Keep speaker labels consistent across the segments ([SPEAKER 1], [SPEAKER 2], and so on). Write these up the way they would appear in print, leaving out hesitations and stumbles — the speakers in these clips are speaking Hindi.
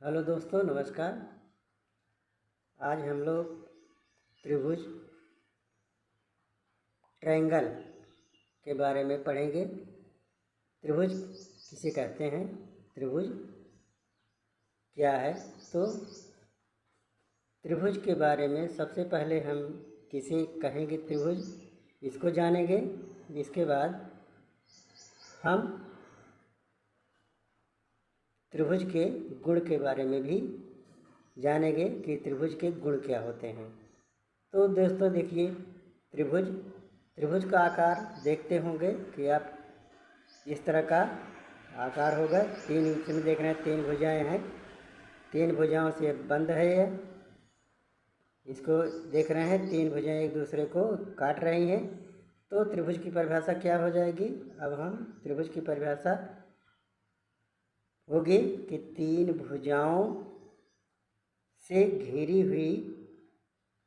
[SPEAKER 1] हेलो दोस्तों, नमस्कार। आज हम लोग त्रिभुज ट्रायंगल के बारे में पढ़ेंगे। त्रिभुज किसे कहते हैं, त्रिभुज क्या है। तो त्रिभुज के बारे में सबसे पहले हम किसे कहेंगे त्रिभुज, इसको जानेंगे। इसके बाद हम त्रिभुज के गुण के बारे में भी जानेंगे कि त्रिभुज के गुण क्या होते हैं। तो दोस्तों देखिए, त्रिभुज का आकार देखते होंगे कि आप इस तरह का आकार होगा। तीन इसमें देख रहे हैं, तीन भुजाएं हैं, तीन भुजाओं से बंद है ये। इसको देख रहे हैं, तीन भुजाएं एक दूसरे को काट रही हैं। तो त्रिभुज की परिभाषा क्या हो जाएगी। अब हम त्रिभुज की परिभाषा होगी कि तीन भुजाओं से घिरी हुई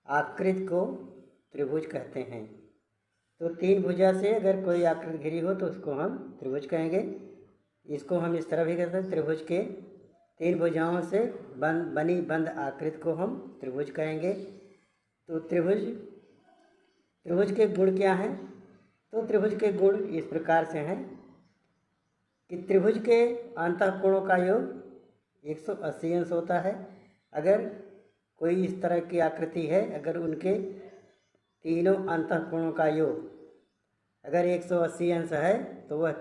[SPEAKER 1] आकृति को त्रिभुज कहते हैं। तो तीन भुजा से अगर कोई आकृति घिरी हो तो उसको हम त्रिभुज कहेंगे। इसको हम इस तरह भी कहते हैं, त्रिभुज के तीन भुजाओं से बनी बंद आकृति को हम त्रिभुज कहेंगे। तो त्रिभुज के गुण क्या हैं। तो त्रिभुज के गुण इस प्रकार से हैं कि त्रिभुज के अंतःकोणों का योग 180 अंश होता है। अगर कोई इस तरह की आकृति है, अगर उनके तीनों अंतःकोणों का योग अगर 180 अंश है तो वह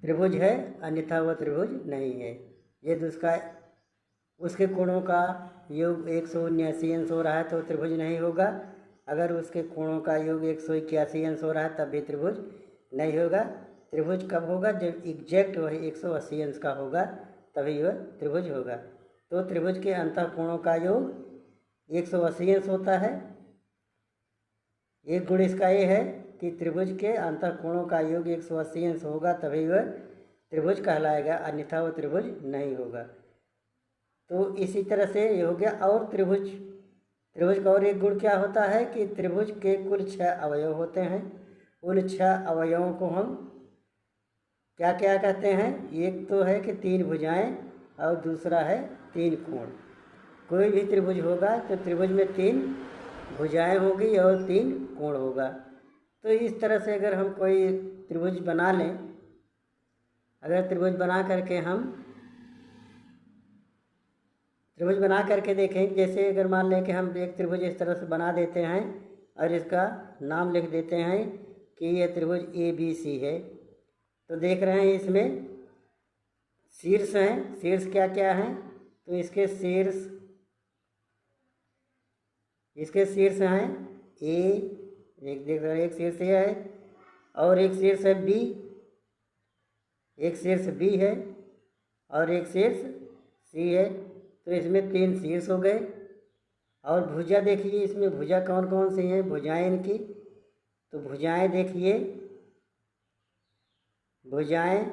[SPEAKER 1] त्रिभुज है, अन्यथा वह त्रिभुज नहीं है। यदि उसके कोणों का योग 179 अंश हो रहा है तो त्रिभुज नहीं होगा। अगर उसके कोणों का योग 181 अंश हो रहा है तब भी त्रिभुज नहीं होगा। त्रिभुज कब होगा, जब एग्जैक्ट वही 180 अंश का होगा, तभी वह त्रिभुज होगा। तो त्रिभुज के अंतःकोणों का योग 180 अंश होता है। एक गुण इसका ये है कि त्रिभुज के अंतःकोणों का योग 180 अंश होगा, तभी वह त्रिभुज कहलाएगा, अन्यथा वह त्रिभुज नहीं होगा। तो इसी तरह से ये हो गया। और त्रिभुज का और एक गुण क्या होता है कि त्रिभुज के कुल 6 अवयव होते हैं। उन 6 अवयवों को हम क्या क्या कहते हैं। एक तो है कि 3 भुजाएं और दूसरा है 3 कोण। कोई भी त्रिभुज होगा तो त्रिभुज में 3 भुजाएं होगी और 3 कोण होगा। तो इस तरह से अगर हम कोई त्रिभुज बना लें, अगर त्रिभुज बना करके देखें, जैसे अगर मान लें कि हम एक त्रिभुज इस तरह से बना देते हैं और इसका नाम लिख देते हैं कि यह त्रिभुज ABC है। तो देख रहे हैं इसमें शीर्ष हैं। शीर्ष क्या क्या हैं, तो इसके शीर्ष हैं A, एक देख रहे हैं, एक शीर्ष ये है और एक शीर्ष है B, एक शीर्ष B है और एक शीर्ष C है। तो इसमें 3 शीर्ष हो गए। और भुजा देखिए, इसमें भुजा कौन कौन सी हैं, भुजाएं इनकी। तो भुजाएं देखिए, भुजाएं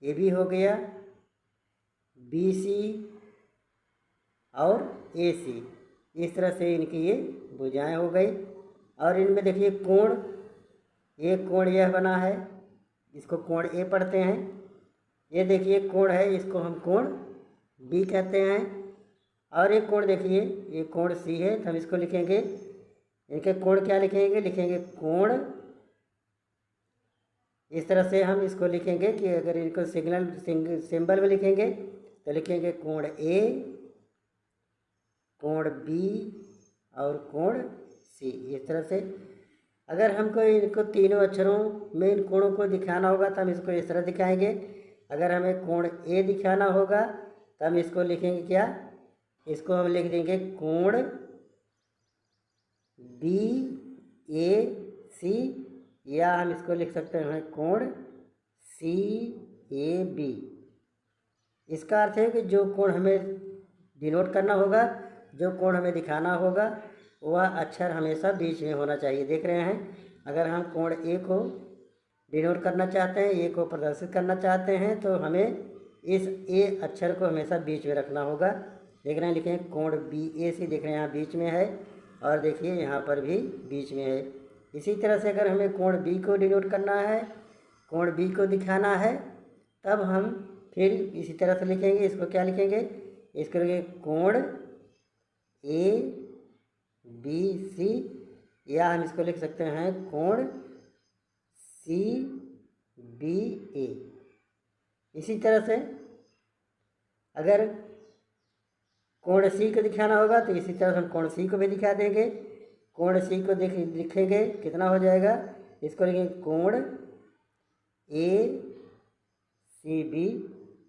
[SPEAKER 1] AB हो गया, BC और AC। इस तरह से इनकी ये भुजाएं हो गई। और इनमें देखिए कोण, एक कोण यह बना है, इसको कोण A पढ़ते हैं। ये देखिए कोण है, इसको हम कोण B कहते हैं। और एक कोण देखिए, ये कोण C है, तो हम इसको लिखेंगे, इनके कोण क्या लिखेंगे कोण। इस तरह से हम इसको लिखेंगे कि अगर इनको सिंबल में लिखेंगे तो लिखेंगे कोण A, कोण B और कोण C। इस तरह से अगर हमको इनको तीनों अक्षरों में इन कोणों को दिखाना होगा तो हम इसको इस तरह दिखाएंगे। अगर हमें कोण A दिखाना होगा तो हम इसको लिखेंगे क्या, इसको हम लिख देंगे कोण BAC, या हम इसको लिख सकते हैं कोण CAB। इसका अर्थ है कि जो कोण हमें डिनोट करना होगा, जो कोण हमें दिखाना होगा, वह अक्षर हमेशा बीच में होना चाहिए। देख रहे हैं, अगर हम कोण A को डिनोट करना चाहते हैं, A को प्रदर्शित करना चाहते हैं, तो हमें इस A अक्षर को हमेशा बीच में रखना होगा। देख रहे हैं, लिखें कोण BAC, देख रहे हैं यहाँ बीच में है और देखिए यहाँ पर भी बीच में है। इसी तरह से अगर हमें कोण B को डिनोट करना है कोण बी को दिखाना है, तब हम फिर इसी तरह से लिखेंगे। इसको क्या लिखेंगे, इसको लिखेंगे कोण ए बी सी, या हम इसको लिख सकते हैं कोण सी बी ए। इसी तरह से अगर कोण सी को दिखाना होगा तो इसी तरह से हम कोण सी को भी दिखा देंगे। कोण सी को लिखेंगे, कितना हो जाएगा, इसको लिखेंगे कोण ए सी बी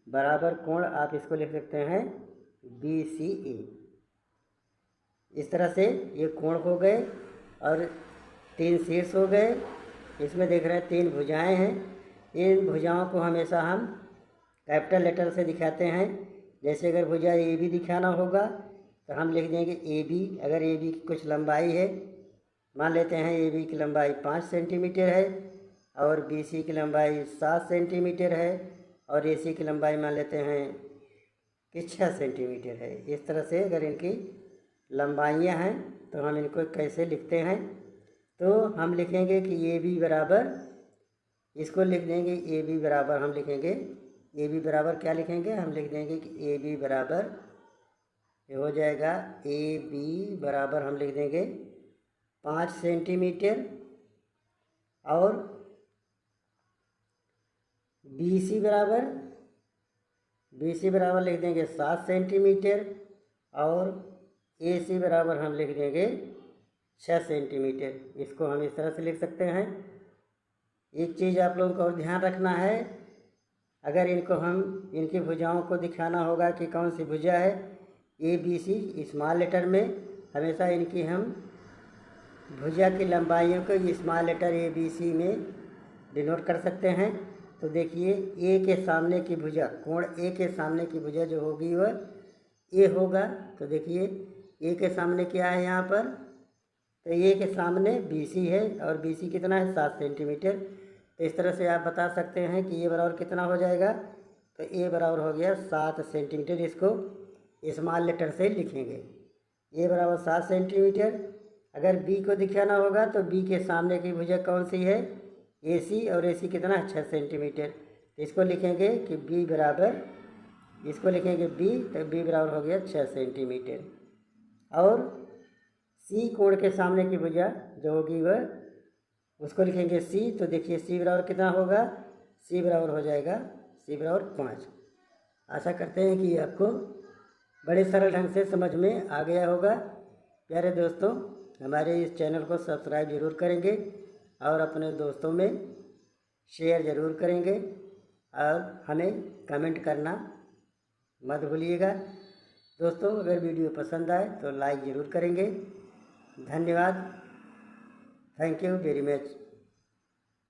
[SPEAKER 1] बराबर कोण, आप इसको लिख सकते हैं बी सी ए। इस तरह से ये कोण हो गए और 3 शीर्ष हो गए। इसमें देख रहे हैं 3 भुजाएं हैं। इन भुजाओं को हमेशा हम कैपिटल लेटर से दिखाते हैं। जैसे अगर भुजा ए बी दिखाना होगा तो हम लिख देंगे ए बी। अगर ए बी की कुछ लंबाई है, मान लेते हैं ए बी की लंबाई 5 सेंटीमीटर है और बी सी की लंबाई 7 सेंटीमीटर है और ए सी की लंबाई मान लेते हैं कि 6 सेंटीमीटर है। इस तरह से अगर इनकी लंबाइयाँ हैं तो हम इनको कैसे लिखते हैं, तो हम लिखेंगे कि ए बी बराबर, इसको लिख देंगे ए बी बराबर, हम लिखेंगे ए बी बराबर क्या लिखेंगे, हम लिख देंगे कि ए बी बराबर ये हो जाएगा, ए बी बराबर हम लिख देंगे 5 सेंटीमीटर और बी सी बराबर लिख देंगे 7 सेंटीमीटर और ए सी बराबर हम लिख देंगे 6 सेंटीमीटर। इसको हम इस तरह से लिख सकते हैं। एक चीज़ आप लोगों को और ध्यान रखना है, अगर इनको हम इनकी भुजाओं को दिखाना होगा कि कौन सी भुजा है, A B C small letter में हमेशा इनकी हम भुजा की लंबाइयों को small letter A B C में डिनोट कर सकते हैं। तो देखिए ए के सामने की भुजा, कोण ए के सामने की भुजा जो होगी वह ए होगा। तो देखिए ए के सामने क्या है यहाँ पर, तो ए के सामने बी सी है और बी सी कितना है 7 सेंटीमीटर। तो इस तरह से आप बता सकते हैं कि ए बराबर कितना हो जाएगा, तो ए बराबर हो गया 7 सेंटीमीटर। इसको स्मॉल लेटर से लिखेंगे, ए बराबर 7 सेंटीमीटर। अगर बी को दिखाना होगा तो बी के सामने की भुजा कौन सी है, ए सी, और ए सी कितना है 6 सेंटीमीटर। तो इसको लिखेंगे कि बी बराबर, इसको लिखेंगे बी, तो बी बराबर हो गया 6 सेंटीमीटर। और सी कोण के सामने की भुजा जो होगी वह, उसको लिखेंगे सी। तो देखिए सी बराबर कितना होगा, सी बराबर हो जाएगा सी बराबर 5। आशा करते हैं कि आपको बड़े सरल ढंग से समझ में आ गया होगा। प्यारे दोस्तों, हमारे इस चैनल को सब्सक्राइब जरूर करेंगे और अपने दोस्तों में शेयर ज़रूर करेंगे और हमें कमेंट करना मत भूलिएगा। दोस्तों, अगर वीडियो पसंद आए तो लाइक ज़रूर करेंगे। धन्यवाद। Thank you very much.